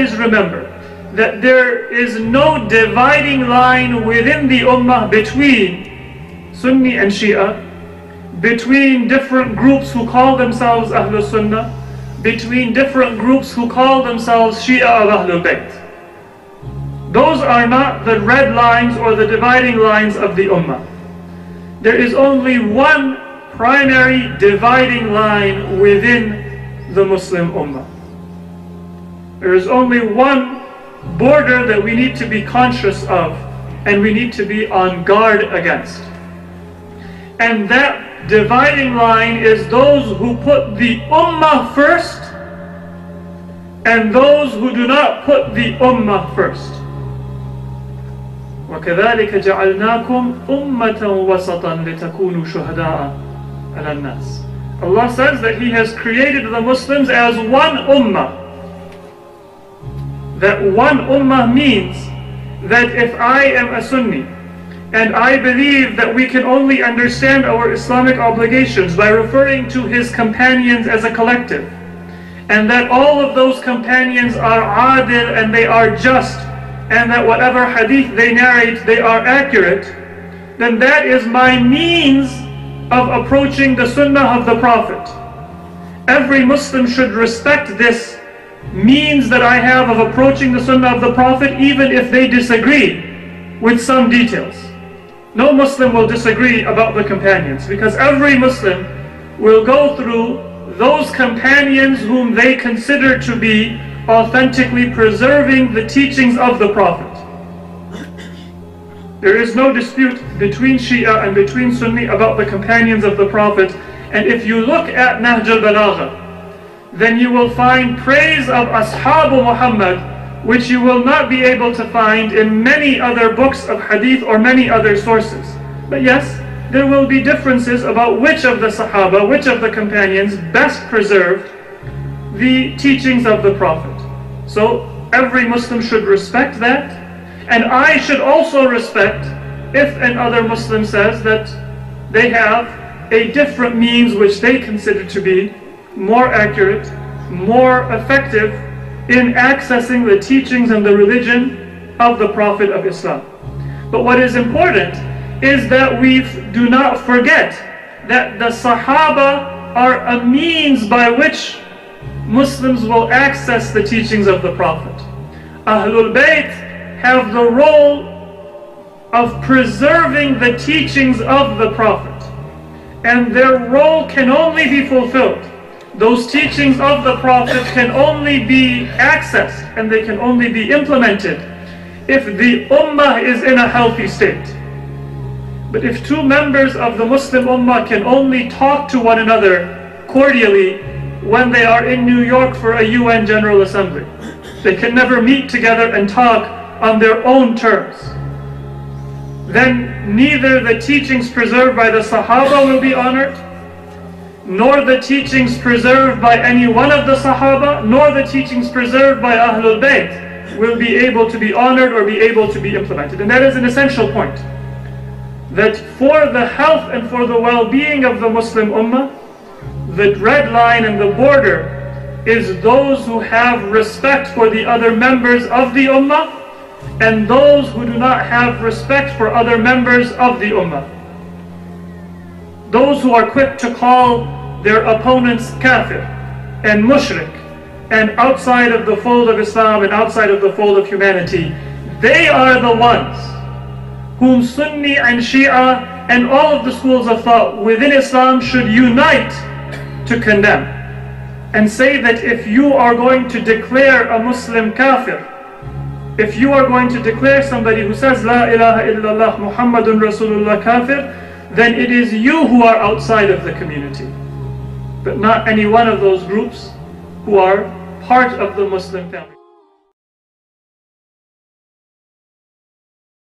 always remember that there is no dividing line within the Ummah between Sunni and Shia, between different groups who call themselves Ahlul Sunnah, between different groups who call themselves Shia of Ahlul Bayt. Those are not the red lines or the dividing lines of the Ummah. There is only one primary dividing line within the Muslim Ummah. There is only one border that we need to be conscious of and we need to be on guard against. And that dividing line is those who put the Ummah first and those who do not put the Ummah first. وَكَذَلِكَ جَعَلْنَاكُمْ أُمَّةً وَسَطًا لِتَكُونُوا شُهَدَاءَ عَلَى النَّاسِ. Allah says that He has created the Muslims as one Ummah. That one Ummah means that if I am a Sunni and I believe that we can only understand our Islamic obligations by referring to his companions as a collective, and that all of those companions are adil and they are just, and that whatever hadith they narrate, they are accurate, then that is my means of approaching the Sunnah of the Prophet. Every Muslim should respect this means that I have of approaching the Sunnah of the Prophet, even if they disagree with some details. No Muslim will disagree about the companions, because every Muslim will go through those companions whom they consider to be authentically preserving the teachings of the Prophet. There is no dispute between Shia and between Sunni about the companions of the Prophet. And if you look at Nahj al-Balagha, then you will find praise of Ashabu Muhammad, which you will not be able to find in many other books of hadith or many other sources. But yes, there will be differences about which of the Sahaba, which of the companions best preserved the teachings of the Prophet. So every Muslim should respect that, and I should also respect if another Muslim says that they have a different means which they consider to be more accurate, more effective in accessing the teachings and the religion of the Prophet of Islam. But what is important is that we do not forget that the Sahaba are a means by which Muslims will access the teachings of the Prophet. Ahlul Bayt have the role of preserving the teachings of the Prophet, and their role can only be fulfilled. Those teachings of the Prophet can only be accessed and they can only be implemented if the Ummah is in a healthy state. But if two members of the Muslim Ummah can only talk to one another cordially when they are in New York for a UN General Assembly, they can never meet together and talk on their own terms, then neither the teachings preserved by the Sahaba will be honored, nor the teachings preserved by any one of the Sahaba, nor the teachings preserved by Ahlul Bayt will be able to be honored or be able to be implemented. And that is an essential point, that for the health and for the well-being of the Muslim Ummah, the red line and the border is those who have respect for the other members of the Ummah and those who do not have respect for other members of the Ummah. Those who are quick to call their opponents kafir and mushrik and outside of the fold of Islam and outside of the fold of humanity, they are the ones whom Sunni and Shia and all of the schools of thought within Islam should unite to condemn and say that if you are going to declare a Muslim kafir, if you are going to declare somebody who says La ilaha illallah Muhammadun Rasulullah kafir, then it is you who are outside of the community, but not any one of those groups who are part of the Muslim family.